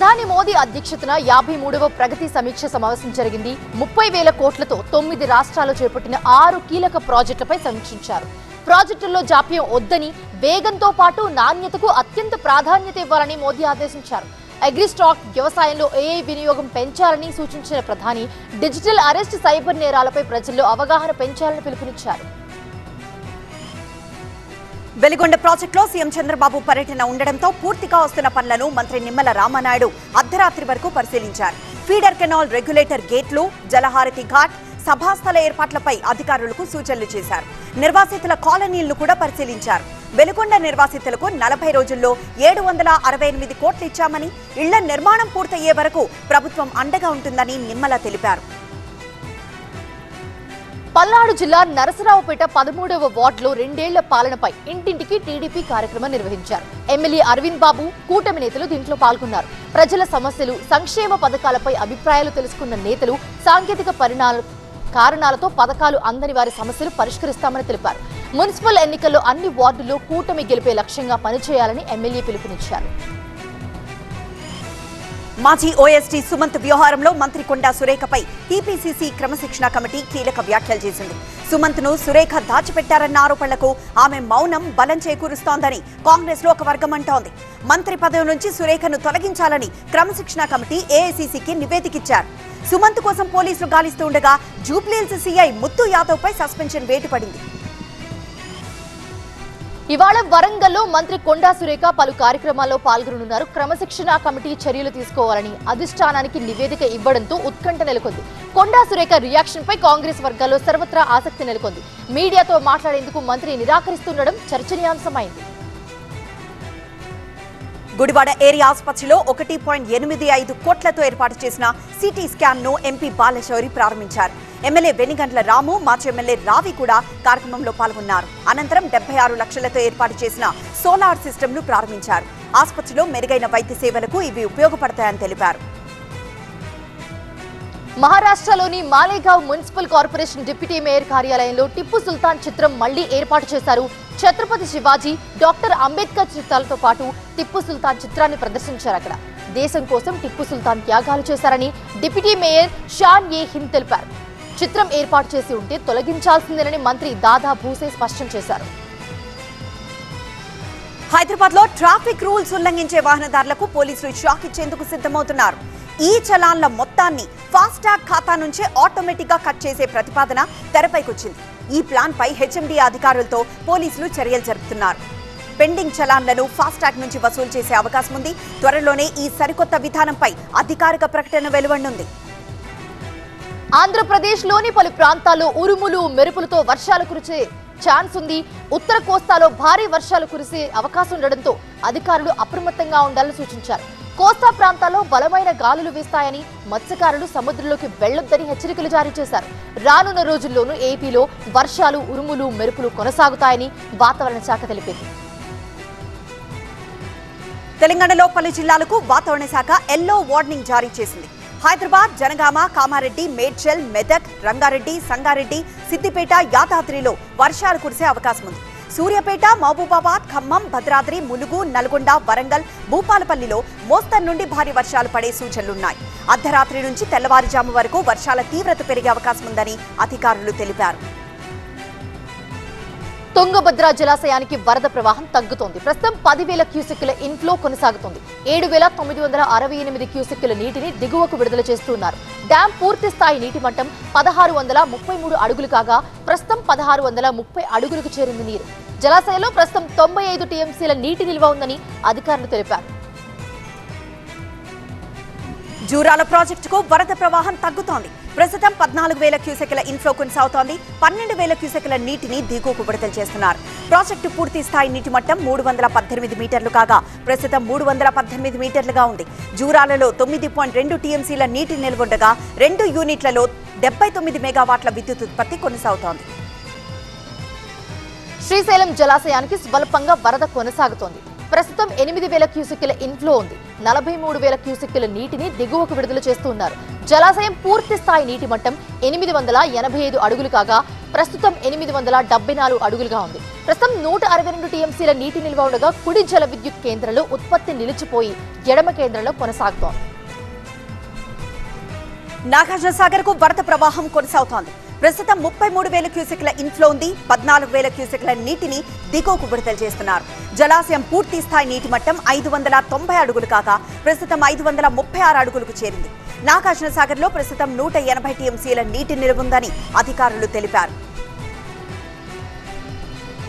ప్రధాని మోదీ అధ్యక్షతన 53వ ప్రగతి సమీక్ష సమావేశం జరిగింది. 30,000 కోట్లతో 9 రాష్ట్రాలు చేపట్టిన 6 కీలక ప్రాజెక్టులపై సమీక్షించారు. ప్రాజెక్టుల్లో జాప్యం వద్దని, వేగంతో పాటు నాణ్యతకు అత్యంత ప్రాధాన్యత ఇవ్వాలని మోదీ ఆదేశించారు. అగ్రిస్టాక్ వ్యవసాయంలో ఏఐ వినియోగం పెంచాలని సూచించిన ప్రధాని డిజిటల్ అరెస్ట్, సైబర్ నేరాలపై ప్రజల్లో అవగాహన పెంచాలని పిలుపునిచ్చారు. వెలిగొండ ప్రాజెక్టులో సీఎం చంద్రబాబు పర్యటన ఉండడంతో పూర్తిగా వస్తున్న పనులను మంత్రి నిమ్మల రామనాయుడు అర్ధరాత్రి వరకు పరిశీలించారు. ఫీడర్ కెనాల్, రెగ్యులేటర్ గేట్లు, జలహారతి ఘాట్, సభాస్థల ఏర్పాట్లపై అధికారులకు సూచనలు చేశారు. నిర్వాసితుల కాలనీలను కూడా పరిశీలించారు. వెలిగొండ నిర్వాసితులకు 40 రోజుల్లో 768 కోట్లు ఇచ్చామని, ఇళ్ల నిర్మాణం పూర్తయ్యే వరకు ప్రభుత్వం అండగా ఉంటుందని నిమ్మల తెలిపారు. పల్నాడు జిల్లా నరసరావుపేట 13వ వార్డులో 2 ఏళ్ల పాలనపై ఇంటింటికి టీడీపీ కార్యక్రమం నిర్వహించారు. ఎమ్మెల్యే అరవింద్ బాబు, కూటమి నేతలు దీంట్లో పాల్గొన్నారు. ప్రజల సమస్యలు, సంక్షేమ పథకాలపై అభిప్రాయాలు తెలుసుకున్న నేతలు సాంకేతిక కారణాలతో పథకాలు అందని వారి సమస్యలు పరిష్కరిస్తామని తెలిపారు. మున్సిపల్ ఎన్నికల్లో అన్ని వార్డుల్లో కూటమి గెలిపే లక్ష్యంగా పనిచేయాలని ఎమ్మెల్యే పిలుపునిచ్చారు. మాజీ ఓఎస్టీ సుమంత్ వ్యవహారంలో మంత్రి కొండా సురేఖపై టీపీసీసీ క్రమశిక్షణ కమిటీ కీలక వ్యాఖ్యలు చేసింది. సుమంత్ ను సురేఖ దాచిపెట్టారన్న ఆరోపణలకు ఆమె మౌనం బలం చేకూరుస్తోందని కాంగ్రెస్ లో ఒక వర్గం అంటోంది. మంత్రి పదవి నుంచి సురేఖను తొలగించాలని క్రమశిక్షణ కమిటీ ఏఐసీసీకి నివేదికిచ్చారు. సుమంత్ కోసం పోలీసులు గాలిస్తూ ఉండగా జూబ్లీహిల్స్ సీఐ ముత్తు యాదవ్ పై సస్పెన్షన్ వేటు పడింది. ఇవాళ వరంగల్లో మంత్రి కొండా సురేఖ పలు కార్యక్రమాల్లో పాల్గొనున్నారు. క్రమశిక్షణ కమిటీ చర్యలు తీసుకోవాలని అధిష్టానానికి నివేదిక ఇవ్వడంతో ఉత్కంఠ నెలకొంది. కొండా సురేఖ రియాక్షన్ పై కాంగ్రెస్ వర్గాల్లో సర్వత్రా ఆసక్తి నెలకొంది. మీడియాతో మాట్లాడేందుకు మంత్రి నిరాకరిస్తుండడం చర్చనీయాంశమైంది. గుడివాడ ఏరియా ఆసుపత్రిలో 1.85 కోట్లతో ఏర్పాటు చేసిన సిటీ స్కాన్ ను ఎంపీ బాలశౌరి ప్రారంభించారు. ఎమ్మెల్యే వెనిగండ్ల రాము, మాజీ ఎమ్మెల్యే రావి కూడా కార్యక్రమంలో పాల్గొన్నారు. అనంతరం 76 లక్షలతో ఏర్పాటు చేసిన సోలార్ సిస్టమ్ ను ప్రారంభించారు. ఆసుపత్రిలో మెరుగైన వైద్య సేవలకు ఇవి ఉపయోగపడతాయని తెలిపారు. మహారాష్ట్రలోని Malegaon municipal corporation deputy mayor కార్యాలయంలో టిప్పు సుల్తాన్ చిత్రం మళ్లీ ఏర్పాటు చేశారు. ఛత్రపతి శివాజీ, డాక్టర్ అంబేద్కర్ చిత్రాలతో పాటు టిప్పు సుల్తాన్ చిత్రాన్ని ప్రదర్శించారు. అక్కడ దేశం కోసం టిప్పు సుల్తాన్ త్యాగాలు చేశారని డిప్యూటీ మేయర్ షాన్ ఏ హింద్ తెలిపారు. చిత్రం ఏర్పాటు చేసి ఉంటే తొలగించాల్సిందేనని మంత్రి దాదా భూసే స్పష్టం చేశారు. హైదరాబాద్ లో ట్రాఫిక్ రూల్స్ ఉల్లంఘించే వాహనదారులకు పోలీసులు షాక్ ఇచ్చేందుకు సిద్ధమవుతున్నారు. ఈ చలాన్ల మొత్తాన్ని ఫాస్టాగ్ ఖాతా నుంచే ఆటోమేటిక్ గా కట్ చేసే ప్రతిపాదన తెరపైకొచ్చింది. ఈ ప్లాన్ పై హెచ్ఎండీ అధికారులతో పోలీసులు చర్యలు జరుపుతున్నారు. పెండింగ్ చలాన్లను ఫాస్టాగ్ నుంచి వసూలు చేసే అవకాశం ఉంది. త్వరలోనే ఈ సరికొత్త విధానంపై అధికారిక ప్రకటన వెలువడనుంది. ఆంధ్రప్రదేశ్లోని పలు ప్రాంతాల్లో ఉరుములు, మెరుపులతో వర్షాలు కురిసే ఛాన్స్ ఉంది. ఉత్తర కోస్తాలో భారీ వర్షాలు కురిసే అవకాశం ఉండడంతో అధికారులు అప్రమత్తంగా ఉండాలని సూచించారు. కోస్తా ప్రాంతాల్లో బలమైన గాలులు వీస్తాయని, మత్స్యకారులు సముద్రంలోకి వెళ్లొద్దని హెచ్చరికలు జారీ చేశారు. రానున్న రోజుల్లోనూ ఏపీలో వర్షాలు, ఉరుములు, మెరుపులు కొనసాగుతాయని వాతావరణ శాఖ తెలిపింది. తెలంగాణలో పలు జిల్లాలకు వాతావరణ శాఖ ఎల్లో వార్నింగ్ జారీ చేసింది. హైదరాబాద్, జనగామ, కామారెడ్డి, మేడ్చల్, మెదక్, రంగారెడ్డి, సంగారెడ్డి, సిద్దిపేట, యాదాద్రిలో వర్షాలు కురిసే అవకాశం ఉంది. సూర్యాపేట, మహబూబాబాద్, ఖమ్మం, భద్రాద్రి, ములుగు, నల్గొండ, వరంగల్, భూపాలపల్లిలో మోస్తరు నుండి భారీ వర్షాలు పడే సూచనలున్నాయి. అర్ధరాత్రి నుంచి తెల్లవారుజాము వరకు వర్షాల తీవ్రత పెరిగే అవకాశం ఉందని అధికారులు తెలిపారు. తుంగభద్ర జలాశయానికి వరద ప్రవాహం తగ్గుతోంది. ప్రస్తుతం 10,000 క్యూసెక్కుల ఇన్ఫ్లో కొనసాగుతోంది. 7,968 క్యూసెక్కుల నీటిని దిగువకు విడుదల చేస్తున్నారు. డ్యాం పూర్తి స్థాయి నీటి మట్టం 1,633 అడుగులు కాగా ప్రస్తుతం 1,630 అడుగులకు చేరింది నీరు. జలాశయంలో ప్రస్తుతం 95 టీఎంసీల నీటి నిల్వ ఉందని అధికారులు తెలిపారు. జూరాల ప్రాజెక్టుకు వరద ప్రవాహం తగ్గుతోంది. ప్రస్తుతం 14,000 క్యూసెక్ల ఇన్ఫ్లో కొనసాగుతోంది. 12,000 క్యూసెక్ల నీటిని దిగువకు విడుదల చేస్తున్నారు. ప్రాజెక్టు పూర్తి స్థాయి నీటి మట్టం 318 మీటర్లు కాగా ప్రస్తుతం 318 మీటర్లుగా ఉంది. జూరాలలో 9.2 టీఎంసీల నీటి నిల్వ ఉండగా 2 యూనిట్లలో 79 మెగావాట్ల విద్యుత్ ఉత్పత్తి కొనసాగుతోంది. శ్రీశైలం జలాశయానికి స్వల్పంగా వరద కొనసాగుతోంది. ప్రస్తుతం 8,000 క్యూసెక్కుల ఇన్ఫ్లో ఉంది. 43,000 క్యూసెక్కుల నీటిని దిగువకు విడుదల చేస్తున్నారు. జలాశయం పూర్తి స్థాయి నీటి మట్టం 885 అడుగులు కాగా ప్రస్తుతం 874 అడుగులుగా ఉంది. ప్రస్తుతం 162 టీఎంసీల నీటి నిల్వ ఉండగా కుడి జల విద్యుత్ కేంద్రంలో ఉత్పత్తి నిలిచిపోయి ఎడమ కేంద్రంలో కొనసాగుతోంది. నాగార్జునసాగర్ కు వరద ప్రవాహం కొనసాగుతోంది. ప్రస్తుతం 33,000 క్యూసెక్ల ఇన్ఫ్లో ఉంది. 14,000 క్యూసెక్ల నీటిని దిగువకు విడుదల చేస్తున్నారు. జలాశయం పూర్తి స్థాయి నీటి మట్టం 590 అడుగులు కాగా ప్రస్తుతం 536 అడుగులకు చేరింది. నాగార్జునసాగర్ లో ప్రస్తుతం 180 టీఎంసీల నీటి నిల్వ ఉందని అధికారులు తెలిపారు.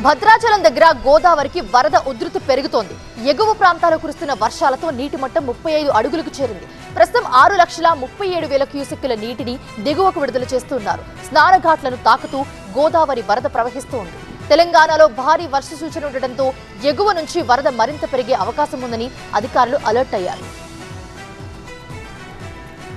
భద్రాచలం దగ్గర గోదావరికి వరద ఉధృతి పెరుగుతోంది. ఎగువ ప్రాంతాల్లో కురుస్తున్న వర్షాలతో నీటి మట్టం 35 అడుగులకు చేరింది. ప్రస్తుతం 6,37,000 క్యూసెక్కుల నీటిని దిగువకు విడుదల చేస్తున్నారు. స్నానఘాట్లను తాకుతూ గోదావరి వరద ప్రవహిస్తోంది. తెలంగాణలో భారీ వర్ష సూచన ఉండటంతో ఎగువ నుంచి వరద మరింత పెరిగే అవకాశం ఉందని అధికారులు అలర్ట్ అయ్యారు.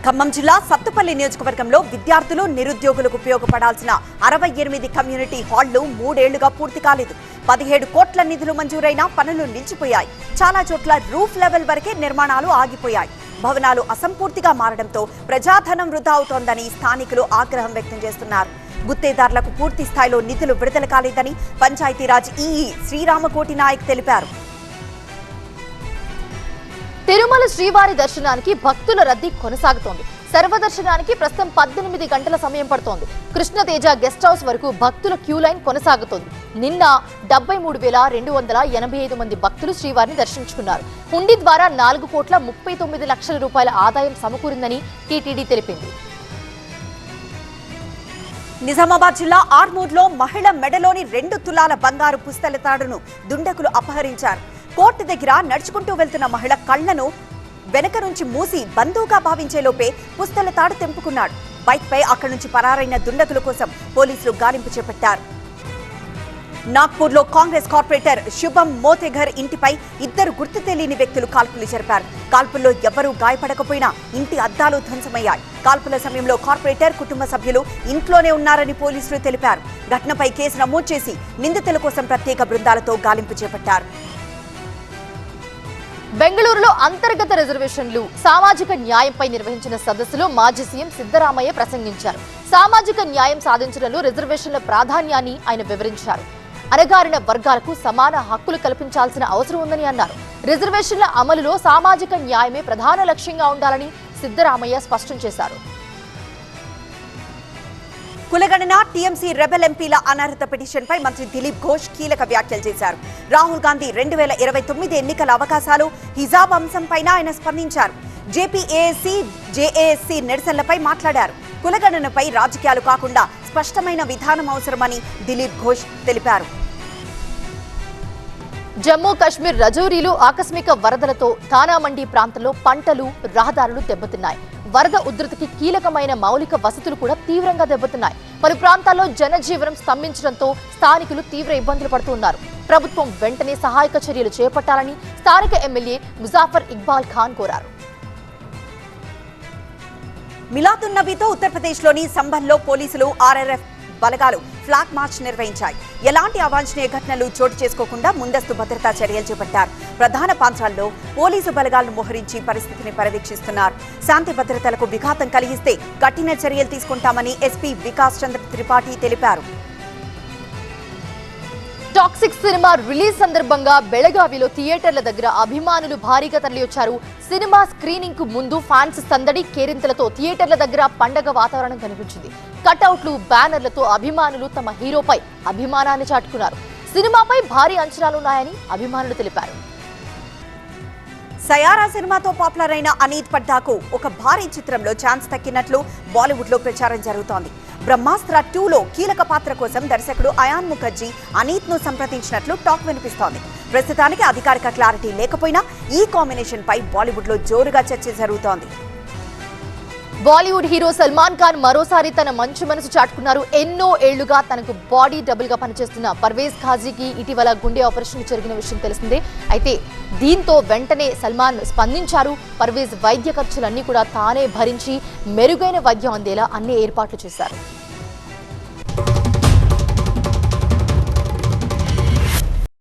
ఖమ్మం జిల్లా సత్తుపల్లి నియోజకవర్గంలో విద్యార్థులు నిరుద్యోగులకు ఉపయోగపడాల్సిన 68 కమ్యూనిటీ హాళ్లు 3 ఏళ్లుగా పూర్తి కాలేదు. 17 కోట్ల నిధులు మంజూరైనా పనులు నిలిచిపోయాయి. చాలా చోట్ల రూఫ్ లెవెల్ వరకే నిర్మాణాలు ఆగిపోయాయి. భవనాలు అసంపూర్తిగా మారడంతో ప్రజాధనం వృధా అవుతోందని స్థానికులు ఆగ్రహం వ్యక్తం చేస్తున్నారు. గుత్తేదారులకు పూర్తి స్థాయిలో నిధులు విడుదల కాలేదని పంచాయతీరాజ్ ఈఈ శ్రీరామకోటి నాయక్ తెలిపారు. తిరుమల శ్రీవారి దర్శనానికి భక్తుల రద్దీ కొనసాగుతోంది. సర్వదర్శనానికి ప్రస్తుతం 18 గంటల సమయం పడుతోంది. కృష్ణతేజ గెస్ట్ హౌస్ వరకు భక్తుల క్యూ లైన్ కొనసాగుతోంది. నిన్న 73,285 మంది భక్తులు శ్రీవారిని దర్శించుకున్నారు. హుండీ ద్వారా 4,39,00,000 రూపాయల ఆదాయం సమకూరిందని టీటీడీ తెలిపింది. నిజామాబాద్ జిల్లా ఆర్మూర్లో మహిళ మెడలోని 2 తులాల బంగారు పుస్తల తాడును దుండగులు అపహరించారు. కోర్టు దగ్గర నడుచుకుంటూ వెళ్తున్న మహిళ కళ్లను వెనక నుంచి మూసి బంధువుగా భావించే లోపే పుస్తల తాడు తెంపుకున్నాడు. బైక్ పై అక్కడి నుంచి పరారైన దుండగుల కోసం పోలీసులు గాలింపు చేపట్టారు. నాగ్పూర్లో కాంగ్రెస్ కార్పొరేటర్ శుభం మోతెఘర్ ఇంటిపై 2 గుర్తు తెలియని వ్యక్తులు కాల్పులు జరిపారు. కాల్పుల్లో ఎవరూ గాయపడకపోయినా ఇంటి అద్దాలు ధ్వంసమయ్యాయి. కాల్పుల సమయంలో కార్పొరేటర్ కుటుంబ సభ్యులు ఇంట్లోనే ఉన్నారని పోలీసులు తెలిపారు. ఘటనపై కేసు నమోదు చేసి నిందితుల కోసం ప్రత్యేక బృందాలతో గాలింపు చేపట్టారు. బెంగళూరులో అంతర్గత రిజర్వేషన్లు సామాజిక న్యాయంపై నిర్వహించిన సదస్సులో మాజీ సీఎం సిద్ధరామయ్య ప్రసంగించారు. సామాజిక న్యాయం సాధించడంలో రిజర్వేషన్ల ప్రాధాన్యాన్ని ఆయన వివరించారు. అణగారిన వర్గాలకు సమాన హక్కులు కల్పించాల్సిన అవసరం ఉందని అన్నారు. రిజర్వేషన్ల అమలులో సామాజిక న్యాయమే ప్రధాన లక్ష్యంగా ఉండాలని సిద్ధరామయ్య స్పష్టం చేశారు. కులగణన టీఎంసీ రెబెల్ ఎంపీల అనర్హత పిటిషన్పై మంత్రి దిలీప్ ఘోష్ కీలక వ్యాఖ్యలు చేశారు. రాహుల్ గాంధీ 2029 ఎన్నికల అవకాశాలు హిజాబ్ అంశంపైన ఆయన స్పందించారు. జేపీఏఎస్సీ జేఏఎస్సీ నిరసనలపై మాట్లాడారు. కులగణనపై రాజకీయాలు కాకుండా స్పష్టమైన విధానం అవసరమని దిలీప్ ఘోష్ తెలిపారు. జమ్మూ కాశ్మీర్ రజౌరీలో ఆకస్మిక వరదలతో తానామండి ప్రాంతంలో పంటలు, రహదారులు దెబ్బతిన్నాయి. వరద ఉధృతికి కీలకమైన మౌలిక వసతులు కూడా తీవ్రంగా దెబ్బతిన్నాయి. పలు ప్రాంతాల్లో జనజీవనం స్తంభించడంతో స్థానికులు తీవ్ర ఇబ్బందులు పడుతున్నారు. ప్రభుత్వం వెంటనే సహాయక చర్యలు చేపట్టాలని స్థానిక ఎమ్మెల్యే ముజాఫర్ ఇక్బాల్ ఖాన్ కోరారు. మిలాదున్ నబీతో ఉత్తరప్రదేశ్లోని సంభల్లో పోలీసులు ఆర్ఆర్ఎఫ్ బలగాలు ఫ్లాగ్ మార్చ్ నిర్వహించాయి. ఎలాంటి అవాంఛనీయ ఘటనలు చోటు చేసుకోకుండా ముందస్తు భద్రతా చర్యలు చేపట్టారు. ప్రధాన ప్రాంతాల్లో పోలీసు బలగాలను మోహరించి పరిస్థితిని పర్యవేక్షిస్తున్నారు. శాంతి భద్రతలకు విఘాతం కలిగిస్తే కఠిన చర్యలు తీసుకుంటామని ఎస్పీ వికాస్ చంద్ర త్రిపాఠి తెలిపారు. టాక్సిక్ సినిమా రిలీజ్ సందర్భంగా బెళగావిలో థియేటర్ల దగ్గర అభిమానులు భారీగా తరలివచ్చారు. సినిమా స్క్రీనింగ్ కు ముందు ఫ్యాన్స్ సందడి, కేరింతలతో థియేటర్ల దగ్గర పండగ వాతావరణం కనిపించింది. కటౌట్లు, బ్యానర్లతో అభిమానులు తమ హీరోపై అభిమానాన్ని చాటుకున్నారు. సినిమాపై భారీ అంచనాలున్నాయని అభిమానులు తెలిపారు. సయారా సినిమాతో పాపులర్ అయిన అనీత్ పడ్డాకు ఒక భారీ చిత్రంలో ఛాన్స్ దక్కినట్లు బాలీవుడ్ లో ప్రచారం జరుగుతోంది. బ్రహ్మాస్త్ర 2లో కీలక పాత్ర కోసం దర్శకుడు అయాన్ ముఖర్జీ అనీత్ ను సంప్రదించినట్లు టాక్ వినిపిస్తోంది. ప్రస్తుతానికి అధికారిక క్లారిటీ లేకపోయినా ఈ కాంబినేషన్ పై బాలీవుడ్ లో జోరుగా చర్చ జరుగుతోంది. బాలీవుడ్ హీరో సల్మాన్ ఖాన్ మరోసారి తన మంచు మనసు చాటుకున్నారు. ఎన్నో ఏళ్లుగా తనకు బాడీ డబుల్ గా పనిచేస్తున్న పర్వేజ్ ఖాజీకి ఇటీవల గుండె ఆపరేషన్ జరిగిన విషయం తెలిసిందే. అయితే దీంతో వెంటనే సల్మాన్ స్పందించారు. పర్వేజ్ వైద్య ఖర్చులన్నీ కూడా తానే భరించి మెరుగైన వైద్యం అందేలా అన్ని ఏర్పాట్లు చేశారు.